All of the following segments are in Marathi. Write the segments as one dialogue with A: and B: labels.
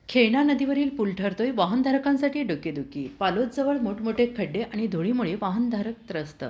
A: खेळणा नदीवरील पूल ठरतोय वाहनधारकांसाठी डोकेदुखी. पालोदजवळ मोठमोठे खड्डे आणि धुळीमुळे वाहनधारक त्रस्त.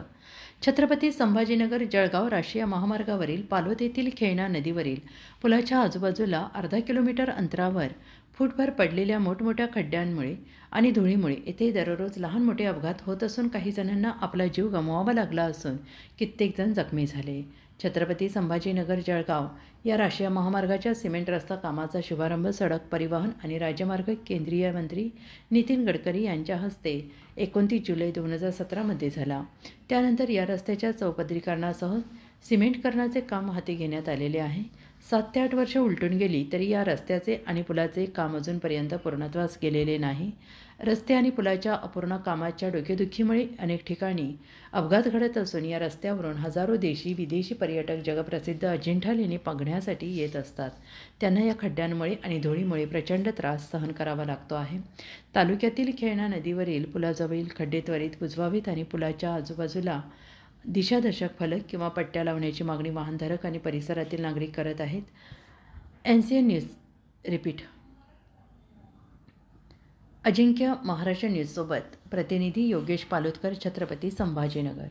A: छत्रपती संभाजीनगर जळगाव राष्ट्रीय महामार्गावरील पालोद येथील खेळणा नदीवरील पुलाच्या आजूबाजूला अर्धा किलोमीटर अंतरावर फूटभर पडलेल्या मोठमोठ्या खड्ड्यांमुळे आणि धुळीमुळे येथे दररोज लहान मोठे अपघात होत असून काही जणांना आपला जीव गमवावा लागला असून कित्येक जण जखमी झाले. छत्रपती संभाजीनगर जळगाव या राष्ट्रीय महामार्गाच्या सिमेंट रस्ता कामाचा शुभारंभ सडक परिवहन आणि राज्यमार्ग केंद्रीय मंत्री नितीन गडकरी यांच्या हस्ते 29 जुलै 2017मध्ये झाला. त्यानंतर या रस्त्याच्या चौपदरीकरणासह सिमेंटकरणाचे काम हाती घेण्यात आलेले आहे. 7 ते 8 वर्ष उलटून गेली तरी या रस्त्याचे आणि पुलाचे काम अजूनपर्यंत पूर्णत्वास गेलेले नाही. रस्ते आणि पुलाच्या अपूर्ण कामाच्या डोकेदुखीमुळे अनेक ठिकाणी अपघात घडत असून या रस्त्यावरून हजारो देशी विदेशी पर्यटक जगप्रसिद्ध अजिंठा लेणी पाहण्यासाठी येत असतात. त्यांना या खड्ड्यांमुळे आणि धुळीमुळे प्रचंड त्रास सहन करावा लागतो आहे. तालुक्यातील खेळणा नदीवरील पुलाजवळील खड्डे त्वरित बुजवावेत आणि पुलाच्या आजूबाजूला दिशादर्शक फलक किंवा पट्ट्या लावण्याची मागणी वाहनधारक आणि परिसरातील नागरिक करत आहेत. NCN news repeat. Ajinkya Maharashtra न्यूजसोबत प्रतिनिधी योगेश पालोदकर, छत्रपती संभाजीनगर.